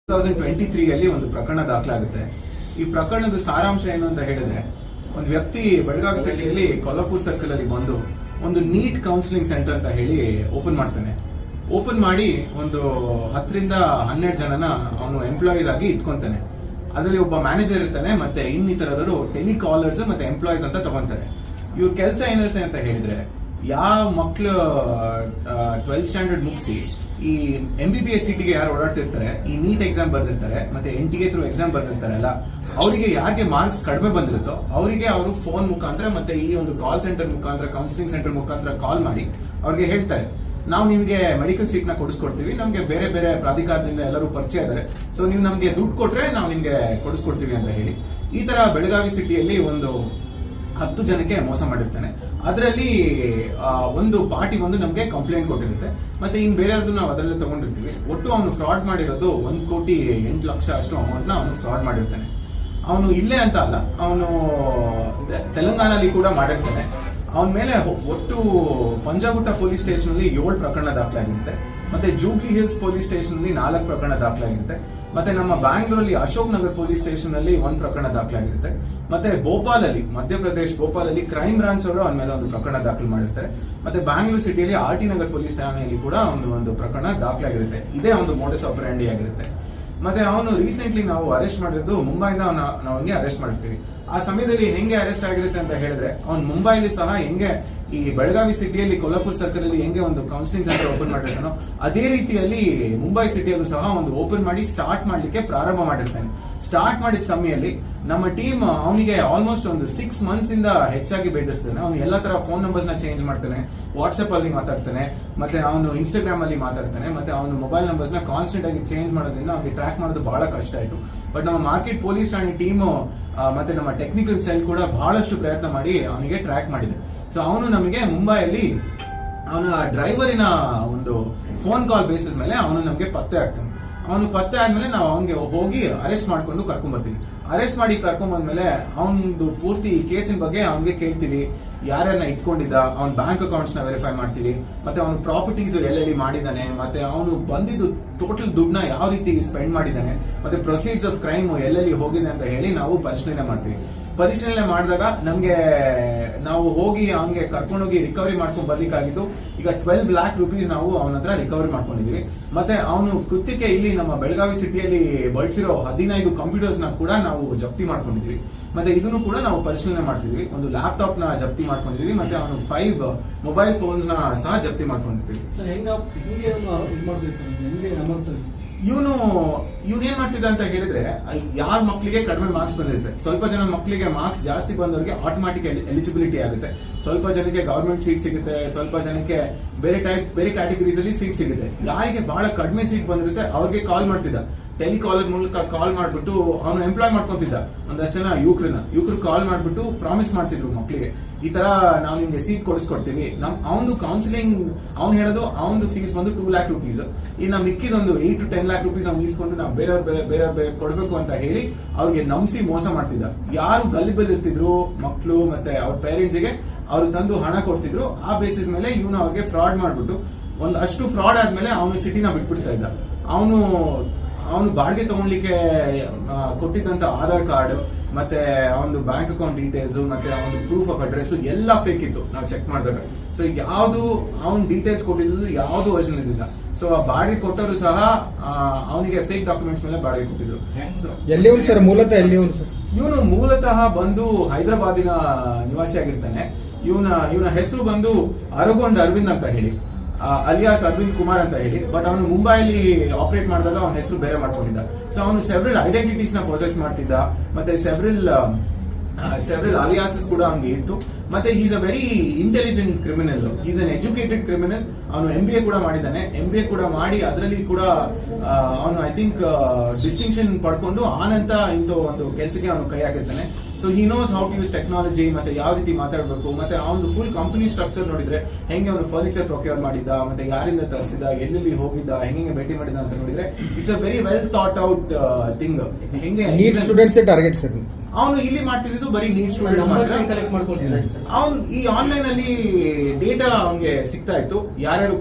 2023 ಒಂದು ಪ್ರಕರಣ ದಾಖಲಾಗುತ್ತೆ. ಈ ಪ್ರಕರಣದ ಸಾರಾಂಶ ಏನು ಅಂತ ಹೇಳಿದ್ರೆ, ಒಂದು ವ್ಯಕ್ತಿ ಬೆಳಗಾವಿ ಸಿಟಿಯಲ್ಲಿ ಕೊಲ್ಲಾಪುರ್ ಸರ್ಕಲ್ ಅಲ್ಲಿ ಬಂದು ಒಂದು ನೀಟ್ ಕೌನ್ಸಿಲಿಂಗ್ ಸೆಂಟರ್ ಅಂತ ಹೇಳಿ ಓಪನ್ ಮಾಡ್ತಾನೆ. ಓಪನ್ ಮಾಡಿ ಒಂದು 10 ರಿಂದ 12 ಜನನ ಅವನು ಎಂಪ್ಲಾಯೀಸ್ ಆಗಿ ಇಟ್ಕೊಂತಾನೆ. ಅದರಲ್ಲಿ ಒಬ್ಬ ಮ್ಯಾನೇಜರ್ ಇರ್ತಾನೆ, ಮತ್ತೆ ಇನ್ನಿತರರು ಟೆಲಿಕಾಲರ್ಸ್ ಮತ್ತೆ ಎಂಪ್ಲಾಯೀಸ್ ಅಂತ ತಗೊಂತಾರೆ. ಇವ್ರ ಕೆಲಸ ಏನಿರುತ್ತೆ ಅಂತ ಹೇಳಿದ್ರೆ, ಯಾವ ಮಕ್ಳು 12th ಸ್ಟ್ಯಾಂಡರ್ಡ್ ಮುಗಿಸಿ ಈ MBBS ಸೀಟಿಗೆ ಯಾರು ಓಡಾಡ್ತಿರ್ತಾರೆ, ಈ ನೀಟ್ ಎಕ್ಸಾಮ್ ಬರ್ದಿರ್ತಾರೆ, ಮತ್ತೆ NTA ಥ್ರೂ ಎಕ್ಸಾಮ್ ಬರ್ದಿರ್ತಾರಲ್ಲ, ಅವರಿಗೆ ಯಾರಿಗೆ ಮಾರ್ಕ್ಸ್ ಕಡಿಮೆ ಬಂದಿರುತ್ತೋ ಅವರಿಗೆ ಅವರು ಫೋನ್ ಮುಖಾಂತರ ಮತ್ತೆ ಈ ಒಂದು ಕಾಲ್ ಸೆಂಟರ್ ಮುಖಾಂತರ, ಕೌನ್ಸಿಲಿಂಗ್ ಸೆಂಟರ್ ಮುಖಾಂತರ ಕಾಲ್ ಮಾಡಿ ಅವ್ರಿಗೆ ಹೇಳ್ತಾರೆ, ನಾವು ನಿಮಗೆ ಮೆಡಿಕಲ್ ಸೀಟ್ ನ ಕೊಡಿಸ್ಕೊಡ್ತೀವಿ, ನಮ್ಗೆ ಬೇರೆ ಬೇರೆ ಪ್ರಾಧಿಕಾರದಿಂದ ಎಲ್ಲರೂ ಪರಿಚಯ ಇದ್ದಾರೆ, ಸೊ ನೀವು ನಮ್ಗೆ ದುಡ್ಡು ಕೊಟ್ರೆ ನಾವು ನಿಮ್ಗೆ ಕೊಡಿಸ್ಕೊಡ್ತೀವಿ ಅಂತ ಹೇಳಿ ಈ ತರ ಬೆಳಗಾವಿ ಸಿಟಿಯಲ್ಲಿ ಒಂದು 10 ಜನಕ್ಕೆ ಮೋಸ ಮಾಡಿರ್ತಾನೆ. ಅದರಲ್ಲಿ ಒಂದು ಪಾರ್ಟಿ ಬಂದು ನಮಗೆ ಕಂಪ್ಲೇಂಟ್ ಕೊಟ್ಟಿರುತ್ತೆ, ಮತ್ತೆ ಇನ್ ಬೇರೆಯವ್ರದ್ದು ನಾವು ಅದರಲ್ಲೇ ತಗೊಂಡಿರ್ತೀವಿ. ಒಟ್ಟು ಅವನು ಫ್ರಾಡ್ ಮಾಡಿರೋದು 1,08,00,000 ಅಷ್ಟು ಅಮೌಂಟ್ ನ ಅವನು ಫ್ರಾಡ್ ಮಾಡಿರ್ತಾನೆ. ಅವನು ಇಲ್ಲೇ ಅಂತ ಅಲ್ಲ, ಅವನು ತೆಲಂಗಾಣಲ್ಲಿ ಕೂಡ ಮಾಡಿರ್ತಾನೆ. ಅವನ ಮೇಲೆ ಒಟ್ಟು ಪಂಜಾಗುಟ್ಟ ಪೊಲೀಸ್ ಸ್ಟೇಷನ್ ಅಲ್ಲಿ 7 ಪ್ರಕರಣ ದಾಖಲಾಗಿರುತ್ತೆ, ಮತ್ತೆ ಜೂಬ್ಲಿ ಹಿಲ್ಸ್ ಪೊಲೀಸ್ ಸ್ಟೇಷನ್ ಅಲ್ಲಿ 4 ಪ್ರಕರಣ ದಾಖಲಾಗಿರುತ್ತೆ, ಮತ್ತೆ ನಮ್ಮ ಬ್ಯಾಂಗ್ಳೂರಲ್ಲಿ ಅಶೋಕ್ ನಗರ್ ಪೊಲೀಸ್ ಸ್ಟೇಷನ್ ಅಲ್ಲಿ 1 ಪ್ರಕರಣ ದಾಖಲಾಗಿರುತ್ತೆ, ಮತ್ತೆ ಭೋಪಾಲಲ್ಲಿ, ಮಧ್ಯಪ್ರದೇಶ್ ಭೋಪಾಲಲ್ಲಿ ಕ್ರೈಮ್ ಬ್ರಾಂಚ್ ಅವರು ಅವನ ಮೇಲೆ ಒಂದು ಪ್ರಕರಣ ದಾಖಲು ಮಾಡಿರ್ತಾರೆ, ಮತ್ತೆ ಬ್ಯಾಂಗ್ಳೂರ್ ಸಿಟಿಯಲ್ಲಿ RT ನಗರ್ ಪೊಲೀಸ್ ಠಾಣೆಯಲ್ಲಿ ಕೂಡ ಒಂದು ಪ್ರಕರಣ ದಾಖಲಾಗಿರುತ್ತೆ. ಇದೇ ಒಂದು ಮೋಡಸ್ ಆಪರೆಂಡಿ ಆಗಿರುತ್ತೆ. ಮತ್ತೆ ಅವನು ರೀಸೆಂಟ್ಲಿ ನಾವು ಅರೆಸ್ಟ್ ಮಾಡಿದ್ದು ಮುಂಬೈಯಿಂದ ನಾವು ಹಂಗೆ ಅರೆಸ್ಟ್ ಮಾಡ್ತೀವಿ. ಆ ಸಮಯದಲ್ಲಿ ಹೆಂಗೆ ಅರೆಸ್ಟ್ ಆಗಿರುತ್ತೆ ಅಂತ ಹೇಳಿದ್ರೆ, ಅವ್ನು ಮುಂಬೈಲಿ ಸಹ ಹೆಂಗೆ ಈ ಬೆಳಗಾವಿ ಸಿಟಿಯಲ್ಲಿ ಕೊಲ್ಲಾಪುರ್ ಸರ್ಕಲ್ ಅಲ್ಲಿ ಹೆಂಗೆ ಒಂದು ಕೌನ್ಸಿಲಿಂಗ್ ಸೆಂಟರ್ ಓಪನ್ ಮಾಡಿರ್ತಾನೋ, ಅದೇ ರೀತಿಯಲ್ಲಿ ಮುಂಬೈ ಸಿಟಿಯಲ್ಲೂ ಸಹ ಒಂದು ಓಪನ್ ಮಾಡಿ ಸ್ಟಾರ್ಟ್ ಮಾಡ್ಲಿಕ್ಕೆ ಪ್ರಾರಂಭ ಮಾಡಿರ್ತಾನೆ. ಸ್ಟಾರ್ಟ್ ಮಾಡಿದ ಸಮಯದಲ್ಲಿ ನಮ್ಮ ಟೀಮ್ ಅವನಿಗೆ ಆಲ್ಮೋಸ್ಟ್ ಒಂದು 6 ಮಂತ್ಸ್ ಇಂದ ಹೆಚ್ಚಾಗಿ ಬೇಧಿಸ್ತಾನೆ. ಅವನು ಎಲ್ಲ ತರ ಫೋನ್ ನಂಬರ್ಸ್ ನ ಚೇಂಜ್ ಮಾಡ್ತಾನೆ, ವಾಟ್ಸ್ಆಪ್ ಅಲ್ಲಿ ಮಾತಾಡ್ತಾನೆ, ಮತ್ತೆ ಅವನು ಇನ್ಸ್ಟಾಗ್ರಾಮ್ ಅಲ್ಲಿ ಮಾತಾಡ್ತಾನೆ, ಮತ್ತೆ ಅವನು ಮೊಬೈಲ್ ನಂಬರ್ಸ್ ನ ಕಾನ್ಸ್ಟೆಂಟ್ ಆಗಿ ಚೇಂಜ್ ಮಾಡೋದ್ರಿಂದ ಅವನಿಗೆ ಟ್ರ್ಯಾಕ್ ಮಾಡೋದು ಬಹಳ ಕಷ್ಟ ಆಯ್ತು. ಬಟ್ ನಮ್ಮ ಮಾರ್ಕೆಟ್ ಪೊಲೀಸ್ ಠಾಣೆ ಟೀಮ್ ಮತ್ತೆ ನಮ್ಮ ಟೆಕ್ನಿಕಲ್ ಸೆಲ್ ಕೂಡ ಬಹಳಷ್ಟು ಪ್ರಯತ್ನ ಮಾಡಿ ಅವನಿಗೆ ಟ್ರ್ಯಾಕ್ ಮಾಡಿದೆ. ಸೊ ಅವನು ನಮಗೆ ಮುಂಬೈಯಲ್ಲಿ ಅವನ ಡ್ರೈವರಿನ ಒಂದು ಫೋನ್ ಕಾಲ್ ಬೇಸಿಸ್ ಮೇಲೆ ಅವನು ನಮಗೆ ಪತ್ತೆ ಆಗ್ತಾನೆ. ಅವನು ಪತ್ತೆ ಆದ್ಮೇಲೆ ನಾವು ಅವನಿಗೆ ಹೋಗಿ ಅರೆಸ್ಟ್ ಮಾಡ್ಕೊಂಡು ಕರ್ಕೊಂಡ್ ಬರ್ತೀವಿ. ಅರೆಸ್ಟ್ ಮಾಡಿ ಕರ್ಕೊಂಡ್ ಬಂದ್ಮೇಲೆ ಅವನದು ಪೂರ್ತಿ ಕೇಸಿನ ಬಗ್ಗೆ ಅವನಿಗೆ ಕೇಳ್ತೀವಿ, ಯಾರ್ಯಾರನ್ನ ಇಟ್ಕೊಂಡಿದ್ದ, ಅವನ ಬ್ಯಾಂಕ್ ಅಕೌಂಟ್ಸ್ ನ ವೆರಿಫೈ ಮಾಡ್ತೀವಿ, ಮತ್ತೆ ಅವನ ಪ್ರಾಪರ್ಟೀಸ್ ಎಲ್ಲೆಲ್ಲಿ ಮಾಡಿದಾನೆ, ಮತ್ತೆ ಅವನು ಬಂದಿದ್ದು ಟೋಟಲ್ ದುಡ್ಡನ್ನ ಯಾವ ರೀತಿ ಸ್ಪೆಂಡ್ ಮಾಡಿದಾನೆ, ಮತ್ತೆ ಪ್ರೊಸೀಡ್ಸ್ ಆಫ್ ಕ್ರೈಮ್ ಎಲ್ಲೆಲ್ಲಿ ಹೋಗಿದೆ ಅಂತ ಹೇಳಿ ನಾವು ಪರಿಶೀಲನೆ ಮಾಡ್ತೀವಿ. ಪರಿಶೀಲನೆ ಮಾಡಿದಾಗ ನಮ್ಗೆ ನಾವು ಹೋಗಿ ಅವನಿಗೆ ಕರ್ಕೊಂಡೋಗಿ ರಿಕವರಿ ಮಾಡ್ಕೊಂಡ್ ಬರ್ಲಿಕ್ಕಾಗಿದ್ದು ಈಗ 12 lakh rupees ನಾವು ಅವನ ಹತ್ರ ರಿಕವರಿ ಮಾಡ್ಕೊಂಡಿದೀವಿ. ಮತ್ತೆ ಅವನು ಕೃತ್ಯಕ್ಕೆ ಇಲ್ಲಿ ನಮ್ಮ ಬೆಳಗಾವಿ ಸಿಟಿಯಲ್ಲಿ ಬಳಸಿರೋ 15 ಕಂಪ್ಯೂಟರ್ಸ್ ನ ಕೂಡ ನಾವು ಜಪ್ತಿ ಮಾಡ್ಕೊಂಡಿದೀವಿ. ಮತ್ತೆ ಇದನ್ನು ಕೂಡ ನಾವು ಪರಿಶೀಲನೆ ಮಾಡ್ತಿದೀವಿ. ಒಂದು ಲ್ಯಾಪ್ಟಾಪ್ ನ ಜಪ್ತಿ ಮಾಡ್ಕೊಂಡಿದೀವಿ, ಮತ್ತೆ ಅವನು 5 ಮೊಬೈಲ್ ಫೋನ್ಸ್ ನ ಸಹ ಜಪ್ತಿ ಮಾಡ್ಕೊಂಡಿದ್ದೀವಿ. ಇವನು ಏನ್ ಮಾಡ್ತಿದ್ದ ಅಂತ ಹೇಳಿದ್ರೆ, ಯಾರ ಮಕ್ಕಳಿಗೆ ಕಡಿಮೆ ಮಾರ್ಕ್ಸ್ ಬಂದಿರುತ್ತೆ, ಸ್ವಲ್ಪ ಜನ ಮಕ್ಕಳಿಗೆ ಮಾರ್ಕ್ಸ್ ಜಾಸ್ತಿ ಬಂದವರಿಗೆ ಆಟೋಮ್ಯಾಟಿಕ್ ಎಲಿಜಿಬಿಲಿಟಿ ಆಗುತ್ತೆ, ಸ್ವಲ್ಪ ಜನಕ್ಕೆ ಗವರ್ಮೆಂಟ್ ಸೀಟ್ ಸಿಗುತ್ತೆ, ಸ್ವಲ್ಪ ಜನಕ್ಕೆ ಬೇರೆ ಕ್ಯಾಟಗರೀಸ್ ಅಲ್ಲಿ ಸೀಟ್ ಸಿಗುತ್ತೆ. ಯಾರಿಗೆ ಬಹಳ ಕಡಿಮೆ ಸೀಟ್ ಬಂದಿರುತ್ತೆ ಅವ್ರಿಗೆ ಕಾಲ್ ಮಾಡ್ತಿದ್ದ, ಟೆಲಿಕಾಲರ್ ಮೂಲಕ ಕಾಲ್ ಮಾಡ್ಬಿಟ್ಟು ಅವನು ಎಂಪ್ಲಾಯ್ ಮಾಡ್ಕೊಂತಿದ್ದ ಒಂದಷ್ಟು ಜನ ಯುವಕರು ಕಾಲ್ ಮಾಡ್ಬಿಟ್ಟು ಪ್ರಾಮಿಸ್ ಮಾಡ್ತಿದ್ರು ಮಕ್ಕಳಿಗೆ, ಈ ತರ ನಾವು ನಿಮ್ಗೆ ಸೀಟ್ ಕೊಡಿಸ್ಕೊಡ್ತೀವಿ. ಅವನು ಕೌನ್ಸಿಲಿಂಗ್ ಅವ್ನು ಹೇಳೋದು ಅವನು ಫೀಸ್ ಬಂದು 2 lakh rupees, ಇನ್ನು ಮಿಕ್ಕಿದೊಂದು 8 to 10 lakh rupees ಅವ್ನು ಇಸ್ಕೊಂಡು ನಾವು ಬೇರೆಯವ್ರ ಕೊಡ್ಬೇಕು ಅಂತ ಹೇಳಿ ಅವ್ರಿಗೆ ನಂಬಿಸಿ ಮೋಸ ಮಾಡ್ತಿದ್ದ. ಯಾರು ಗಲ್ಲಿಬಲ್ ಇರ್ತಿದ್ರು ಮಕ್ಕಳು ಮತ್ತೆ ಅವ್ರ ಪೇರೆಂಟ್ಸ್ ಗೆ ಅವ್ರು ತಂದು ಹಣ ಕೊಡ್ತಿದ್ರು, ಆ ಬೇಸಿಸ್ ಮೇಲೆ ಇವನು ಅವ್ರಿಗೆ ಫ್ರಾಡ್ ಮಾಡ್ಬಿಟ್ಟು ಒಂದಷ್ಟು ಫ್ರಾಡ್ ಆದ್ಮೇಲೆ ಅವನು ಸಿಟಿನ ಬಿಟ್ಬಿಡ್ತಾ ಇದ್ದ. ಅವನು ಬಾಡಿಗೆ ತಗೊಳ್ಲಿಕ್ಕೆ ಕೊಟ್ಟಿದ್ದಂತ ಆಧಾರ್ ಕಾರ್ಡ್, ಮತ್ತೆ ಅವನು ಬ್ಯಾಂಕ್ ಅಕೌಂಟ್ ಡೀಟೇಲ್ಸ್, ಮತ್ತೆ ಅವನು ಪ್ರೂಫ್ ಆಫ್ ಅಡ್ರೆಸ್ ಎಲ್ಲ ಫೇಕ್ ಇತ್ತು ನಾವು ಚೆಕ್ ಮಾಡಿದಾಗ. ಸೊ ಯಾವ್ದು ಅವನ್ ಡೀಟೇಲ್ಸ್ ಕೊಟ್ಟಿದ್ದು ಯಾವ್ದು ಒರಿಜಿನಲ್ ಇದ್ದಿಲ್ಲ. ಸೊ ಆ ಬಾಡಿಗೆ ಕೊಟ್ಟರು ಸಹ ಅವನಿಗೆ ಫೇಕ್ ಡಾಕ್ಯುಮೆಂಟ್ಸ್ ಮೇಲೆ ಬಾಡಿಗೆ ಕೊಟ್ಟಿದ್ರು. ಇವನು ಮೂಲತಃ ಬಂದು ಹೈದರಾಬಾದಿನ ನಿವಾಸಿಯಾಗಿರ್ತಾನೆ. ಇವನ ಹೆಸರು ಬಂದು ಅರಗೊಂಡ್ ಅರವಿಂದ್ ಅಂತ ಹೇಳಿ, ಅಲಿಯಾಸ್ ಅರವಿಂದ್ ಕುಮಾರ್ ಅಂತ ಹೇಳಿ. ಬಟ್ ಅವನು ಮುಂಬೈಲಿ ಆಪರೇಟ್ ಮಾಡಿದಾಗ ಅವನ ಹೆಸರು ಬೇರೆ ಮಾಡ್ಕೊಂಡಿದ್ದ. ಸೊ ಅವನು ಸೆವೆರಲ್ ಐಡೆಂಟಿಟೀಸ್ ನ ಪ್ರೊಸೆಸ್ ಮಾಡ್ತಿದ್ದ, ಮತ್ತೆ ಸೆವೆರಲ್ ಅಲಿಯಾಸಸ್ ಕೂಡ ಅವನಿಗೆ ಇತ್ತು. ಮತ್ತೆ is a very intelligent criminal, is an educated criminal. ಅವನು MBA ಕೂಡ ಮಾಡಿದ್ದಾನೆ. MBA ಕೂಡ ಮಾಡಿ ಅದರಲ್ಲಿ ಕೂಡ ಅವನು ಐ ಥಿಂಕ್ ಡಿಸ್ಟಿಂಕ್ಷನ್ ಪಡ್ಕೊಂಡು ಆನಂತ ಇಂಥ ಒಂದು ಕೆಲಸಕ್ಕೆ ಅವನು ಕೈ ಹಾಕಿರ್ತಾನೆ. So he knows how to use technology, ಮತ್ತೆ ಯಾವ ರೀತಿ ಮಾತಾಡಬೇಕು, ಮತ್ತೆ ಅವನು ಫುಲ್ ಕಂಪನಿ ಸ್ಟ್ರಕ್ಚರ್ ನೋಡಿದ್ರೆ ಹೆಂಗೆ ಅವನು ಫರ್ನಿಚರ್ ಪ್ರೊಕ್ಯೂರ್ ಮಾಡಿದ್ದ, ಮತ್ತೆ ಯಾರಿಂದ ತರಿಸಿದ, ಎಲ್ಲಿ ಹೋಗಿದ್ದ, ಹೆಂಗೆ ಭೇಟಿ ಮಾಡಿದ ಅಂತ ನೋಡಿದ್ರೆ it's a very well thought out thing. ಹೆಂಗೆ ನೀಟ್ ಸ್ಟೂಡೆಂಟ್ಸ್ ಟಾರ್ಗೆಟ್ ಸರ್. ಅವನು ಇಲ್ಲಿ ಮಾಡ್ತಿದ್ದು ಬರೀ ನೀಟ್ ಸ್ಟೂಡೆಂಟ್ ಮಾತ್ರ. ಅವನು ಈ ಆನ್ಲೈನ್ ಅಲ್ಲಿ ಡೇಟಾ ಅವನಿಗೆ ಸಿಗ್ತಾ ಇತ್ತು, ಯಾರ್ಯಾರು